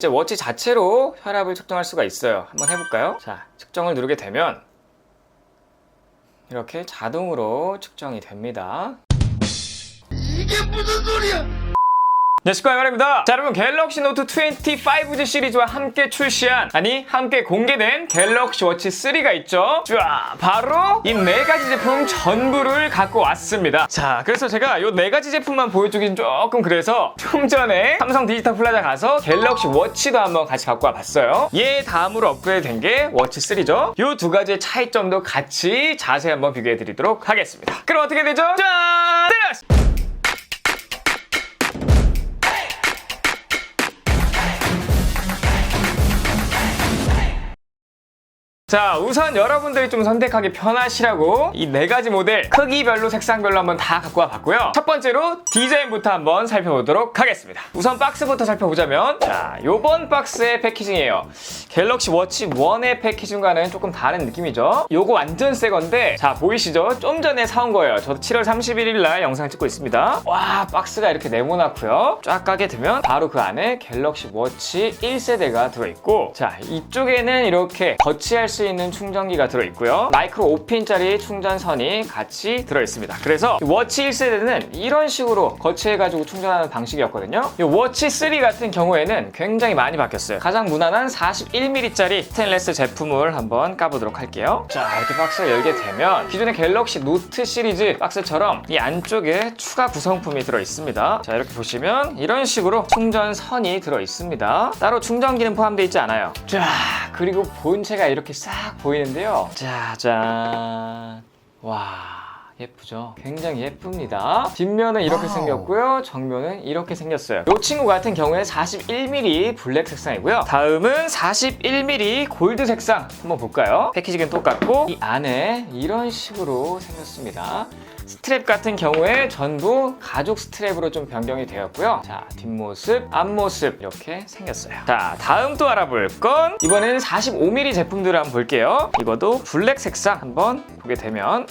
이제 워치 자체로 혈압을 측정할 수가 있어요. 한번 해볼까요? 자, 측정을 누르게 되면 이렇게 자동으로 측정이 됩니다. 이게 무슨 소리야? 네, 식구야말입니다. 자, 여러분, 갤럭시 노트 25G 시리즈와 함께 출시한, 함께 공개된 갤럭시 워치 3가 있죠. 쫙, 바로 이 4가지 제품 전부를 갖고 왔습니다. 자, 그래서 제가 이 4가지 제품만 보여주긴 조금 그래서 좀 전에 삼성 디지털 플라자 가서 갤럭시 워치도 한번 같이 갖고 와봤어요. 얘 다음으로 업그레이드 된 게 워치 3죠. 이 2가지의 차이점도 같이 자세히 한번 비교해드리도록 하겠습니다. 그럼 어떻게 되죠? 짠! 때려! 자, 우선 여러분들이 좀 선택하기 편하시라고 이 4가지 모델 크기별로 색상별로 한번 다 갖고 와봤고요. 첫 번째로 디자인부터 한번 살펴보도록 하겠습니다. 우선 박스부터 살펴보자면, 자, 요번 박스의 패키징이에요. 갤럭시 워치 1의 패키징과는 조금 다른 느낌이죠. 요거 완전 새 건데, 자, 보이시죠? 좀 전에 사온 거예요. 저도 7월 31일 날 영상 찍고 있습니다. 와, 박스가 이렇게 네모나고요. 쫙 까게 되면 바로 그 안에 갤럭시 워치 1세대가 들어있고, 자, 이쪽에는 이렇게 거치할 수 있는 충전기가 들어있고요. 마이크로 5핀짜리 충전선이 같이 들어있습니다. 그래서 워치 1세대는 이런 식으로 거치해가지고 충전하는 방식이었거든요. 이 워치 3 같은 경우에는 굉장히 많이 바뀌었어요. 가장 무난한 41mm짜리 스테인레스 제품을 한번 까보도록 할게요. 자, 이렇게 박스를 열게 되면 기존의 갤럭시 노트 시리즈 박스처럼 이 안쪽에 추가 구성품이 들어있습니다. 자, 이렇게 보시면 이런 식으로 충전선이 들어있습니다. 따로 충전기는 포함되어 있지 않아요. 자, 그리고 본체가 이렇게 싹 보이는데요. 짜잔. 와, 예쁘죠? 굉장히 예쁩니다. 뒷면은 이렇게 생겼고요. 정면은 이렇게 생겼어요. 이 친구 같은 경우에 41mm 블랙 색상이고요. 다음은 41mm 골드 색상 한번 볼까요? 패키징은 똑같고 이 안에 이런 식으로 생겼습니다. 스트랩 같은 경우에 전부 가죽 스트랩으로 좀 변경이 되었고요. 자, 뒷모습, 앞모습 이렇게 생겼어요. 자, 다음 또 알아볼 건 이번에는 45mm 제품들을 한번 볼게요. 이것도 블랙 색상 한번 보게 되면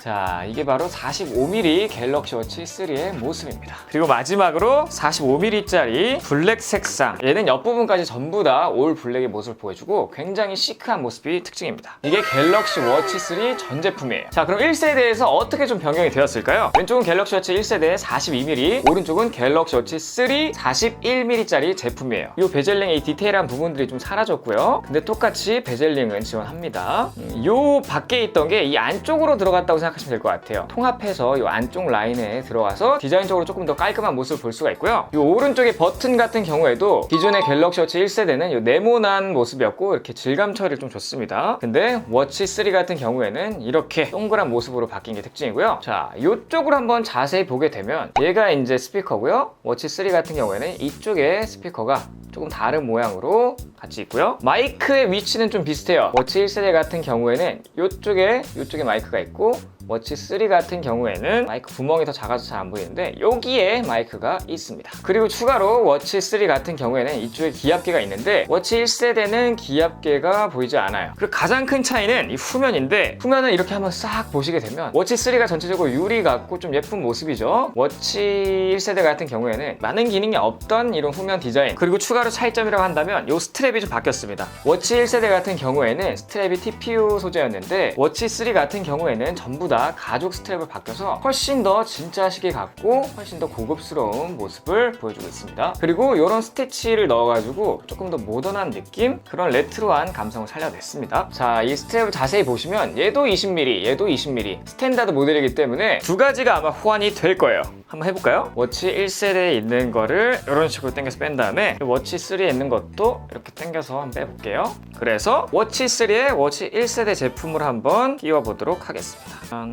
자, 이게 바로 45mm 갤럭시 워치 3의 모습입니다. 그리고 마지막으로 45mm짜리 블랙 색상. 얘는 옆부분까지 전부 다 올 블랙의 모습을 보여주고 굉장히 시크한 모습이 특징입니다. 이게 갤럭시 워치 3 전 제품이에요. 자, 그럼 1세대에서 어떻게 좀 변경이 되었을까요? 왼쪽은 갤럭시 워치 1세대 42mm, 오른쪽은 갤럭시 워치 3 41mm짜리 제품이에요. 이 베젤링의 이 디테일한 부분들이 좀 사라졌고요. 근데 똑같이 베젤링은 지원합니다. 요 밖에 있던 게 이 안쪽으로 들어갔다고 생각하시면 될 것 같아요. 통합해서 이 안쪽 라인에 들어가서 디자인적으로 조금 더 깔끔한 모습을 볼 수가 있고요. 이 오른쪽의 버튼 같은 경우에도 기존의 갤럭시 워치 1세대는 이 네모난 모습이었고 이렇게 질감 처리를 좀 줬습니다. 근데 워치 3 같은 경우에는 이렇게 동그란 모습으로 바뀐 게 특징이고요. 자, 이쪽으로 한번 자세히 보게 되면 얘가 이제 스피커고요. 워치 3 같은 경우에는 이쪽에 스피커가 조금 다른 모양으로 같이 있고요. 마이크의 위치는 좀 비슷해요. 워치 1세대 같은 경우에는 이쪽에 마이크가 있고 워치 3 같은 경우에는 마이크 구멍이 더 작아서 잘 안 보이는데 여기에 마이크가 있습니다. 그리고 추가로 워치 3 같은 경우에는 이쪽에 기압계가 있는데 워치 1세대는 기압계가 보이지 않아요. 그리고 가장 큰 차이는 이 후면인데 후면은 이렇게 한번 싹 보시게 되면 워치 3가 전체적으로 유리 같고 좀 예쁜 모습이죠. 워치 1세대 같은 경우에는 많은 기능이 없던 이런 후면 디자인, 그리고 추가로 차이점이라고 한다면 이 스트랩이 좀 바뀌었습니다. 워치 1세대 같은 경우에는 스트랩이 TPU 소재였는데 워치 3 같은 경우에는 전부 다 가죽 스트랩을 바뀌어서 훨씬 더 진짜 시계 같고 훨씬 더 고급스러운 모습을 보여주고 있습니다. 그리고 이런 스티치를 넣어가지고 조금 더 모던한 느낌, 그런 레트로한 감성을 살려냈습니다. 자, 이 스트랩을 자세히 보시면 얘도 20mm, 얘도 20mm 스탠다드 모델이기 때문에 2가지가 아마 호환이 될 거예요. 한번 해볼까요? 워치 1세대에 있는 거를 이런 식으로 당겨서 뺀 다음에 워치 3에 있는 것도 이렇게 당겨서 한번 빼볼게요. 그래서 워치 3에 워치 1세대 제품을 한번 끼워보도록 하겠습니다.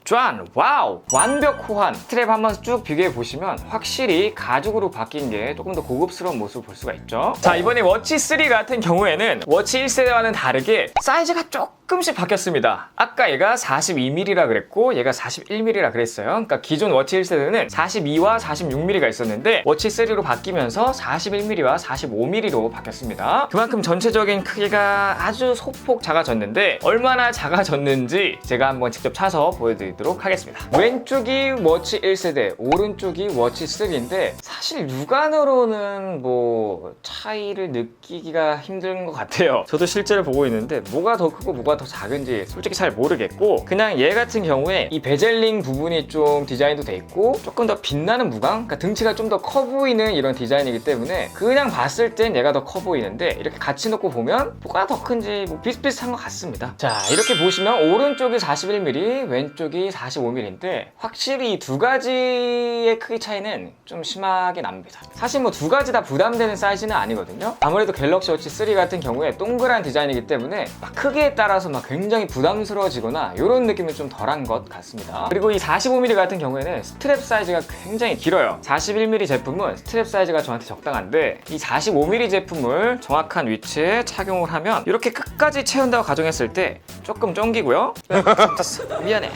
짠! 와우! 완벽 호환! 스트랩 한번 쭉 비교해 보시면 확실히 가죽으로 바뀐 게 조금 더 고급스러운 모습을 볼 수가 있죠. 자, 이번에 워치 3 같은 경우에는 워치 1세대와는 다르게 사이즈가 조금씩 바뀌었습니다. 아까 얘가 42mm라 그랬고 얘가 41mm라 그랬어요. 그러니까 기존 워치 1세대는 42와 46mm가 있었는데 워치 3로 바뀌면서 41mm와 45mm로 바뀌었습니다. 그만큼 전체적인 크기가 아주 소폭 작아졌는데 얼마나 작아졌는지 제가 한번 직접 차서 보여드리도록 드리도록 하겠습니다. 왼쪽이 워치 1세대, 오른쪽이 워치 3인데 사실 육안으로는 뭐 차이를 느끼기가 힘든 것 같아요. 저도 실제로 보고 있는데 뭐가 더 크고 뭐가 더 작은지 솔직히 잘 모르겠고, 그냥 얘 같은 경우에 이 베젤링 부분이 좀 디자인도 돼 있고 조금 더 빛나는 무광, 그러니까 등치가 좀 더 커 보이는 이런 디자인이기 때문에 그냥 봤을 땐 얘가 더 커 보이는데 이렇게 같이 놓고 보면 뭐가 더 큰지 뭐 비슷비슷한 것 같습니다. 자, 이렇게 보시면 오른쪽이 41mm, 왼쪽이 45mm인데 확실히 이 두 가지의 크기 차이는 좀 심하게 납니다. 사실 뭐 두 가지 다 부담되는 사이즈는 아니거든요. 아무래도 갤럭시 워치 3 같은 경우에 동그란 디자인이기 때문에 막 크기에 따라서 막 굉장히 부담스러워지거나 이런 느낌은 좀 덜한 것 같습니다. 그리고 이 45mm 같은 경우에는 스트랩 사이즈가 굉장히 길어요. 41mm 제품은 스트랩 사이즈가 저한테 적당한데 이 45mm 제품을 정확한 위치에 착용을 하면 이렇게 끝까지 채운다고 가정했을 때 조금 쫑기고요. 미안해.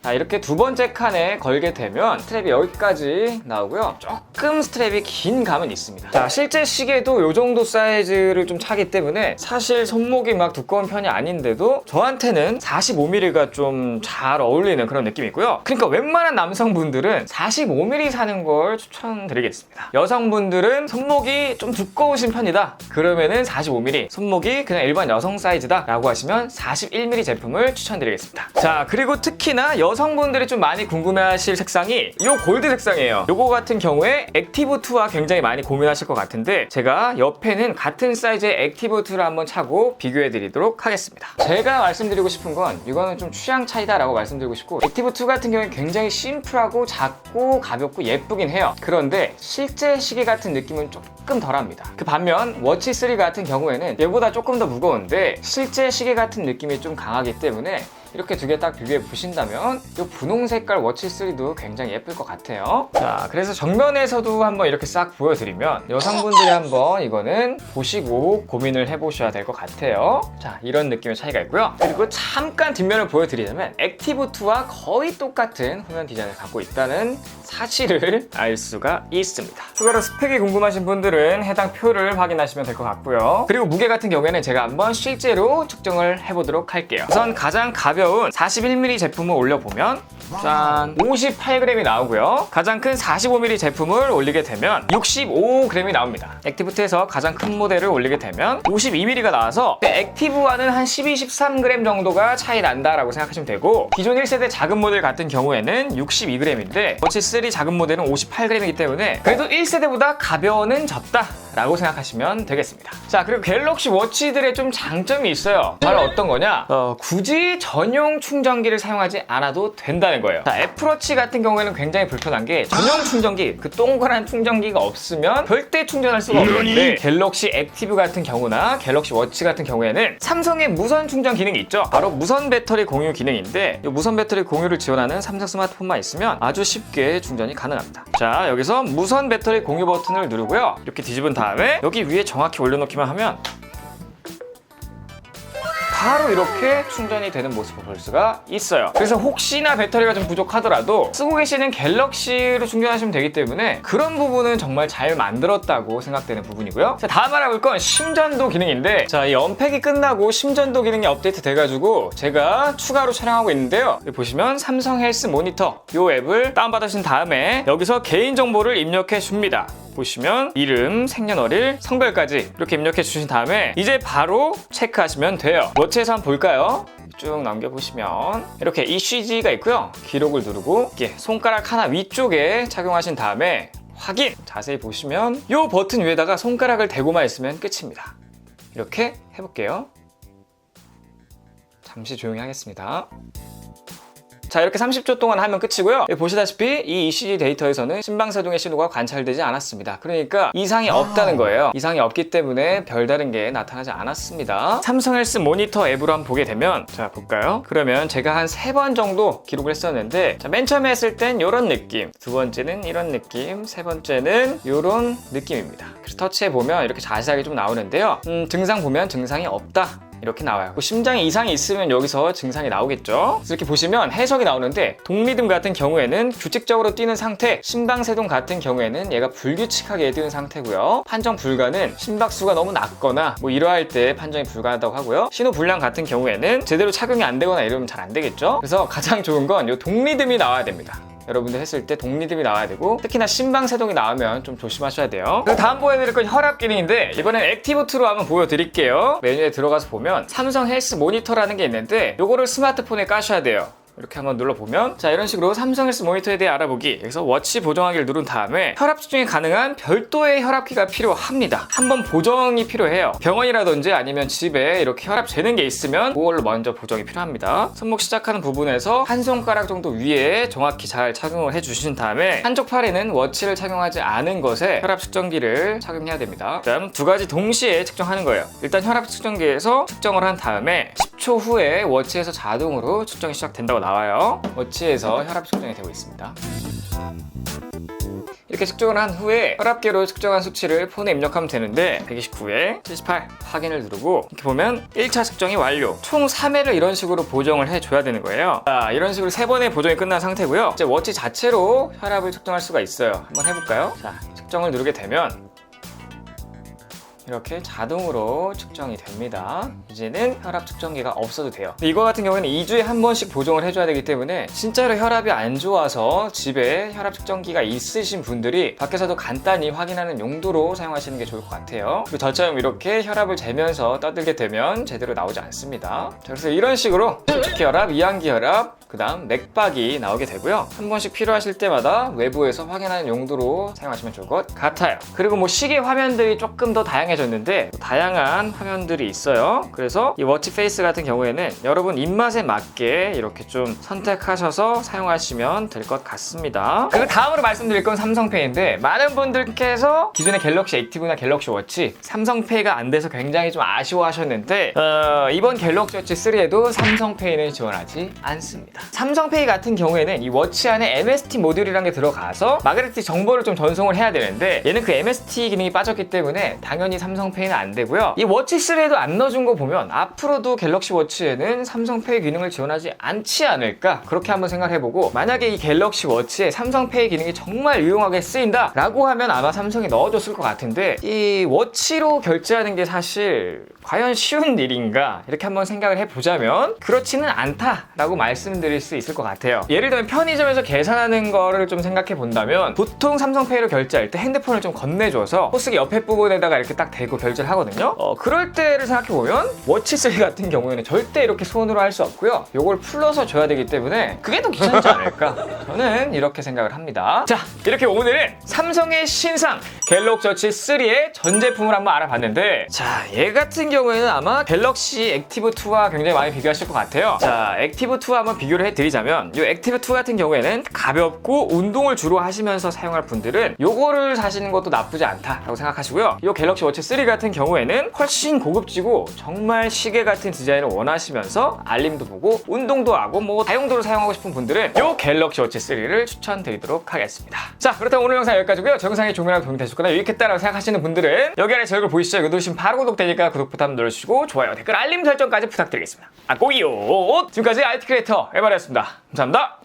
자, 이렇게 두 번째 칸에 걸게 되면 스트랩이 여기까지 나오고요. 조금 스트랩이 긴 감은 있습니다. 자, 실제 시계도 이 정도 사이즈를 좀 차기 때문에 사실 손목이 막 두꺼운 편이 아닌데도 저한테는 45mm가 좀 잘 어울리는 그런 느낌이고요. 그러니까 웬만한 남성분들은 45mm 사는 걸 추천드리겠습니다. 여성분들은 손목이 좀 두꺼우신 편이다 그러면은 45mm, 손목이 그냥 일반 여성 사이즈다 라고 하시면 41mm 제품을 추천드리겠습니다. 자, 그리고 특히나 여성분들이 좀 많이 궁금해하실 색상이 이 골드 색상이에요. 요거 같은 경우에 액티브2와 굉장히 많이 고민하실 것 같은데 제가 옆에는 같은 사이즈의 액티브2를 한번 차고 비교해 드리도록 하겠습니다. 제가 말씀드리고 싶은 건 이거는 좀 취향 차이다 라고 말씀드리고 싶고, 액티브2 같은 경우에 굉장히 심플하고 작고 가볍고 예쁘긴 해요. 그런데 실제 시계 같은 느낌은 조금 덜합니다. 그 반면 워치 3 같은 경우에는 얘보다 조금 더 무거운데 실제 시계 같은 느낌이 좀 강하기 때문에 이렇게 두 개 딱 비교해 보신다면 이 분홍 색깔 워치 3도 굉장히 예쁠 것 같아요. 자, 그래서 정면에서도 한번 이렇게 싹 보여드리면 여성분들이 한번 이거는 보시고 고민을 해보셔야 될 것 같아요. 자, 이런 느낌의 차이가 있고요. 그리고 잠깐 뒷면을 보여드리자면 액티브2와 거의 똑같은 후면 디자인을 갖고 있다는 사실을 알 수가 있습니다. 추가로 스펙이 궁금하신 분들은 해당 표를 확인하시면 될 것 같고요. 그리고 무게 같은 경우에는 제가 한번 실제로 측정을 해보도록 할게요. 우선 가장 가벼운 41mm 제품을 올려보면 짠, 58g이 나오고요. 가장 큰 45mm 제품을 올리게 되면 65g이 나옵니다. 액티브2에서 가장 큰 모델을 올리게 되면 52mm가 나와서 액티브와는 한 12, 13g 정도가 차이 난다라고 생각하시면 되고, 기존 1세대 작은 모델 같은 경우에는 62g인데 워치 3 작은 모델은 58g이기 때문에 그래도 1세대보다 가벼워는 졌다 라고 생각하시면 되겠습니다. 자, 그리고 갤럭시 워치들의 좀 장점이 있어요. 바로 어떤 거냐? 굳이 전용 충전기를 사용하지 않아도 된다는 거예요. 자, 애플워치 같은 경우에는 굉장히 불편한 게 전용 충전기, 그 동그란 충전기가 없으면 절대 충전할 수가 없는데 갤럭시 액티브 같은 경우나 갤럭시 워치 같은 경우에는 삼성의 무선 충전 기능이 있죠. 바로 무선 배터리 공유 기능인데 이 무선 배터리 공유를 지원하는 삼성 스마트폰만 있으면 아주 쉽게 충전이 가능합니다. 자, 여기서 무선 배터리 공유 버튼을 누르고요. 이렇게 뒤집은 다음에 여기 위에 정확히 올려놓기만 하면 바로 이렇게 충전이 되는 모습을 볼 수가 있어요. 그래서 혹시나 배터리가 좀 부족하더라도 쓰고 계시는 갤럭시로 충전하시면 되기 때문에 그런 부분은 정말 잘 만들었다고 생각되는 부분이고요. 자, 다음 알아볼 건 심전도 기능인데, 자, 이 언팩이 끝나고 심전도 기능이 업데이트 돼가지고 제가 추가로 촬영하고 있는데요. 여기 보시면 삼성 헬스 모니터 이 앱을 다운받으신 다음에 여기서 개인정보를 입력해 줍니다. 보시면 이름, 생년월일, 성별까지 이렇게 입력해 주신 다음에 이제 바로 체크하시면 돼요. 워치에서 한번 볼까요? 쭉 넘겨보시면 이렇게 ECG가 있고요. 기록을 누르고 이렇게 손가락 하나 위쪽에 착용하신 다음에 확인! 자세히 보시면 이 버튼 위에다가 손가락을 대고만 있으면 끝입니다. 이렇게 해볼게요. 잠시 조용히 하겠습니다. 자, 이렇게 30초 동안 하면 끝이고요. 보시다시피 이 ECG 데이터에서는 심방세동의 신호가 관찰되지 않았습니다. 그러니까 이상이 없다는 거예요. 이상이 없기 때문에 별다른 게 나타나지 않았습니다. 삼성 헬스 모니터 앱으로 한번 보게 되면, 자, 볼까요? 그러면 제가 한 3번 정도 기록을 했었는데, 자, 맨 처음에 했을 땐 이런 느낌, 두 번째는 이런 느낌, 세 번째는 이런 느낌입니다. 그래서 터치해보면 이렇게 자세하게 좀 나오는데요. 증상 보면 증상이 없다 이렇게 나와요. 뭐 심장에 이상이 있으면 여기서 증상이 나오겠죠. 이렇게 보시면 해석이 나오는데 동리듬 같은 경우에는 규칙적으로 뛰는 상태, 심방세동 같은 경우에는 얘가 불규칙하게 뛰는 상태고요. 판정 불가는 심박수가 너무 낮거나 뭐 이러할 때 판정이 불가하다고 하고요. 신호 불량 같은 경우에는 제대로 착용이 안 되거나 이러면 잘 안 되겠죠. 그래서 가장 좋은 건 이 동리듬이 나와야 됩니다. 여러분들 했을 때 동리듬이 나와야 되고 특히나 심방세동이 나오면 좀 조심하셔야 돼요. 그리고 다음 보여드릴 건 혈압 기능인데 이번엔 액티브2로 한번 보여드릴게요. 메뉴에 들어가서 보면 삼성 헬스 모니터라는 게 있는데 요거를 스마트폰에 까셔야 돼요. 이렇게 한번 눌러보면 자 이런 식으로 삼성 헬스 모니터에 대해 알아보기 여기서 워치 보정하기를 누른 다음에 혈압 측정이 가능한 별도의 혈압기가 필요합니다. 한번 보정이 필요해요. 병원이라든지 아니면 집에 이렇게 혈압 재는 게 있으면 그걸로 먼저 보정이 필요합니다. 손목 시작하는 부분에서 한 손가락 정도 위에 정확히 잘 착용을 해주신 다음에 한쪽 팔에는 워치를 착용하지 않은 것에 혈압 측정기를 착용해야 됩니다. 그다음 두 가지 동시에 측정하는 거예요. 일단 혈압 측정기에서 측정을 한 다음에 10초 후에 워치에서 자동으로 측정이 시작된다고 나와요. 워치에서 혈압 측정이 되고 있습니다. 이렇게 측정을 한 후에 혈압계로 측정한 수치를 폰에 입력하면 되는데 129에 78 확인을 누르고 이렇게 보면 1차 측정이 완료. 총 3회를 이런 식으로 보정을 해줘야 되는 거예요. 자, 이런 식으로 3번의 보정이 끝난 상태고요. 이제 워치 자체로 혈압을 측정할 수가 있어요. 한번 해볼까요? 자, 측정을 누르게 되면 이렇게 자동으로 측정이 됩니다. 이제는 혈압 측정기가 없어도 돼요. 이거 같은 경우에는 2주에 한 번씩 보정을 해줘야 되기 때문에 진짜로 혈압이 안 좋아서 집에 혈압 측정기가 있으신 분들이 밖에서도 간단히 확인하는 용도로 사용하시는 게 좋을 것 같아요. 그리고 저처럼 이렇게 혈압을 재면서 떠들게 되면 제대로 나오지 않습니다. 자, 그래서 이런 식으로 조직기 혈압, 이항기 혈압, 그 다음 맥박이 나오게 되고요. 한 번씩 필요하실 때마다 외부에서 확인하는 용도로 사용하시면 좋을 것 같아요. 그리고 뭐 시계 화면들이 조금 더 다양해졌는데 다양한 화면들이 있어요. 그래서 이 워치 페이스 같은 경우에는 여러분 입맛에 맞게 이렇게 좀 선택하셔서 사용하시면 될 것 같습니다. 그리고 다음으로 말씀드릴 건 삼성페이인데 많은 분들께서 기존의 갤럭시 액티브나 갤럭시 워치 삼성페이가 안 돼서 굉장히 좀 아쉬워하셨는데 이번 갤럭시 워치 3에도 삼성페이는 지원하지 않습니다. 삼성페이 같은 경우에는 이 워치 안에 MST 모듈이라는 게 들어가서 마그네틱 정보를 좀 전송을 해야 되는데 얘는 그 MST 기능이 빠졌기 때문에 당연히 삼성페이는 안 되고요. 이 워치 3에도 안 넣어준 거 보면 앞으로도 갤럭시 워치에는 삼성페이 기능을 지원하지 않지 않을까 그렇게 한번 생각해보고 만약에 이 갤럭시 워치에 삼성페이 기능이 정말 유용하게 쓰인다 라고 하면 아마 삼성이 넣어줬을 것 같은데 이 워치로 결제하는 게 사실 과연 쉬운 일인가 이렇게 한번 생각을 해보자면 그렇지는 않다라고 말씀드릴 수 있을 것 같아요. 예를 들면 편의점에서 계산하는 거를 좀 생각해 본다면 보통 삼성페이로 결제할 때 핸드폰을 좀 건네줘서 포스기 옆에 부분에다가 이렇게 딱 대고 결제를 하거든요. 그럴 때를 생각해 보면 워치 3 같은 경우에는 절대 이렇게 손으로 할 수 없고요. 요걸 풀러서 줘야 되기 때문에 그게 더 귀찮지 않을까 저는 이렇게 생각을 합니다. 자, 이렇게 오늘은 삼성의 신상 갤럭시 워치 3의 전 제품을 한번 알아봤는데 자, 얘 같은 경우에는 아마 갤럭시 액티브2와 굉장히 많이 비교하실 것 같아요. 자, 액티브2와 한번 비교를 해드리자면 이 액티브2 같은 경우에는 가볍고 운동을 주로 하시면서 사용할 분들은 요거를 사시는 것도 나쁘지 않다라고 생각하시고요. 이 갤럭시 워치 3 같은 경우에는 훨씬 고급지고 정말 시계 같은 디자인을 원하시면서 알림도 보고 운동도 하고 뭐 다용도로 사용하고 싶은 분들은 이 갤럭시 워치 3를 추천드리도록 하겠습니다. 자, 그렇다면 오늘 영상 여기까지고요. 저 영상이 조금이라도 도움이 되셨거나 유익했다라고 생각하시는 분들은 여기 아래 제 얼굴 보이시죠? 이거 누르시면 바로 구독되니까 구독부터 한번 눌러주시고 좋아요, 댓글, 알림 설정까지 부탁드리겠습니다. 꼬이요. 지금까지 IT 크리에이터 에바리였습니다. 감사합니다.